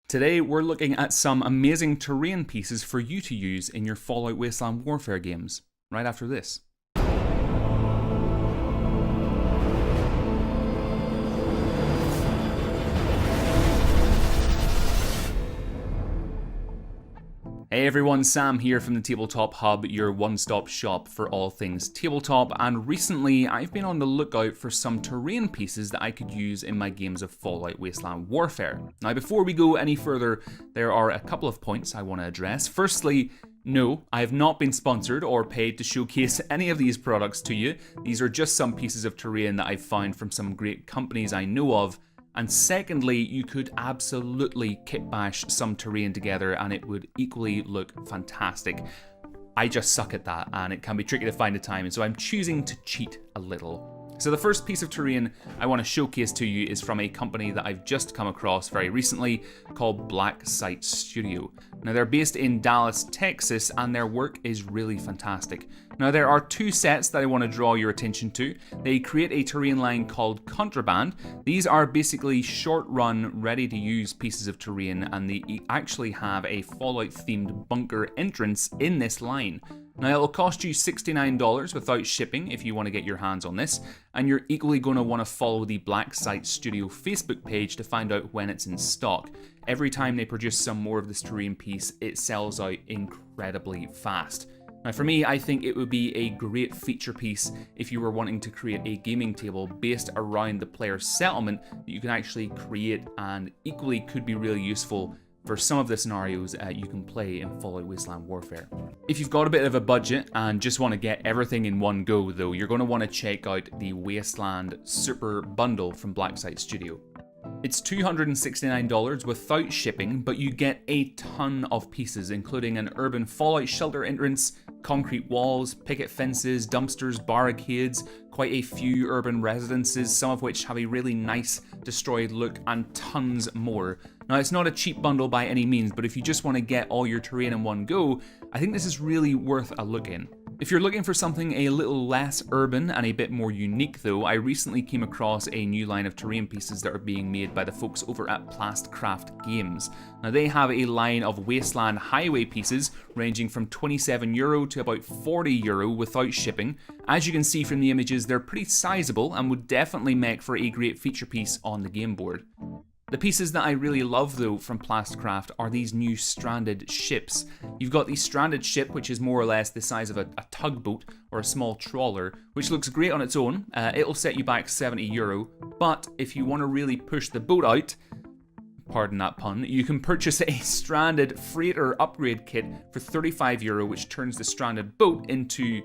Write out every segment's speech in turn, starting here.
Today we're looking at some amazing terrain pieces for you to use in your Fallout Wasteland Warfare games, right after this. Hey everyone, Sam here from the Tabletop Hub, your one-stop shop for all things tabletop, and recently I've been on the lookout for some terrain pieces that I could use in my games of Fallout Wasteland Warfare. Now before we go any further, there are a couple of points I want to address. Firstly, no, I have not been sponsored or paid to showcase any of these products to you. These are just some pieces of terrain that I've found from some great companies I know of. And secondly, you could absolutely kit bash some terrain together and it would equally look fantastic. I just suck at that and it can be tricky to find the time, and so I'm choosing to cheat a little. So the first piece of terrain I want to showcase to you is from a company that I've just come across very recently called Blacksite Studio. Now they're based in Dallas, Texas, and their work is really fantastic. Now there are two sets that I want to draw your attention to. They create a terrain line called Contraband. These are basically short-run, ready-to-use pieces of terrain, and they actually have a Fallout-themed bunker entrance in this line. Now it'll cost you $69 without shipping if you want to get your hands on this, and you're equally going to want to follow the Blacksite Studio Facebook page to find out when it's in stock. Every time they produce some more of this terrain piece, it sells out incredibly fast. Now for me, I think it would be a great feature piece if you were wanting to create a gaming table based around the player's settlement that you can actually create, and equally could be really useful for some of the scenarios you can play in Fallout Wasteland Warfare. If you've got a bit of a budget and just want to get everything in one go though, you're going to want to check out the Wasteland Super Bundle from Blacksite Studio. It's $269 without shipping, but you get a ton of pieces, including an urban Fallout shelter entrance, concrete walls, picket fences, dumpsters, barricades, quite a few urban residences, some of which have a really nice destroyed look, and tons more. Now it's not a cheap bundle by any means, but if you just want to get all your terrain in one go, I think this is really worth a look in. If you're looking for something a little less urban and a bit more unique though, I recently came across a new line of terrain pieces that are being made by the folks over at PLAS Crafts. Now they have a line of wasteland highway pieces ranging from €27 to about €40 without shipping. As you can see from the images, they're pretty sizable and would definitely make for a great feature piece on the game board. The pieces that I really love though from PLAS Craft are these new stranded ships. You've got the stranded ship, which is more or less the size of a tugboat or a small trawler, which looks great on its own. It'll set you back €70, but if you want to really push the boat out, pardon that pun, you can purchase a stranded freighter upgrade kit for €35, which turns the stranded boat into,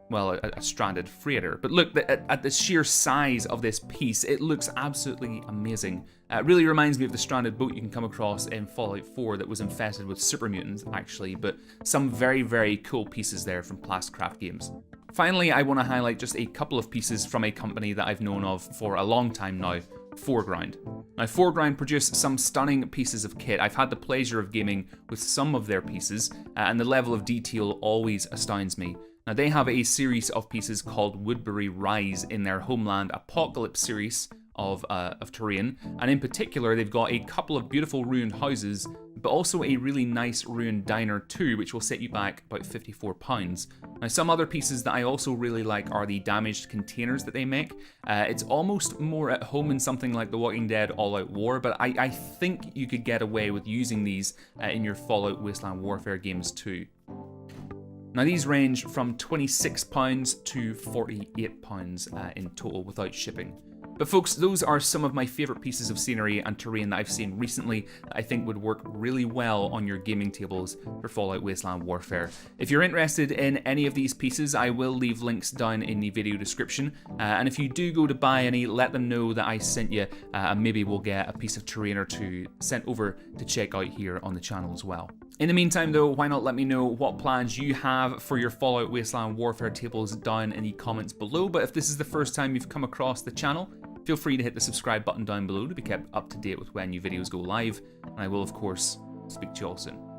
well, a stranded freighter. But look, at the sheer size of this piece, it looks absolutely amazing. It really reminds me of the stranded boat you can come across in Fallout 4 that was infested with super mutants, actually, but some very, very cool pieces there from PLAS Craft Games. Finally, I want to highlight just a couple of pieces from a company that I've known of for a long time now, Foreground. Now, Foreground produce some stunning pieces of kit. I've had the pleasure of gaming with some of their pieces, and the level of detail always astounds me. Now they have a series of pieces called Woodbury Rise in their Homeland Apocalypse series of terrain, and in particular they've got a couple of beautiful ruined houses, but also a really nice ruined diner too, which will set you back about £54. Now some other pieces that I also really like are the damaged containers that they make. It's almost more at home in something like The Walking Dead All-Out War, but I think you could get away with using these in your Fallout Wasteland Warfare games too. Now these range from £26 to £48 in total without shipping. But folks, those are some of my favourite pieces of scenery and terrain that I've seen recently that I think would work really well on your gaming tables for Fallout Wasteland Warfare. If you're interested in any of these pieces, I will leave links down in the video description. And if you do go to buy any, let them know that I sent you, and maybe we'll get a piece of terrain or two sent over to check out here on the channel as well. In the meantime though, why not let me know what plans you have for your Fallout Wasteland Warfare tables down in the comments below. But if this is the first time you've come across the channel, feel free to hit the subscribe button down below to be kept up to date with when new videos go live, and I will of course speak to you all soon.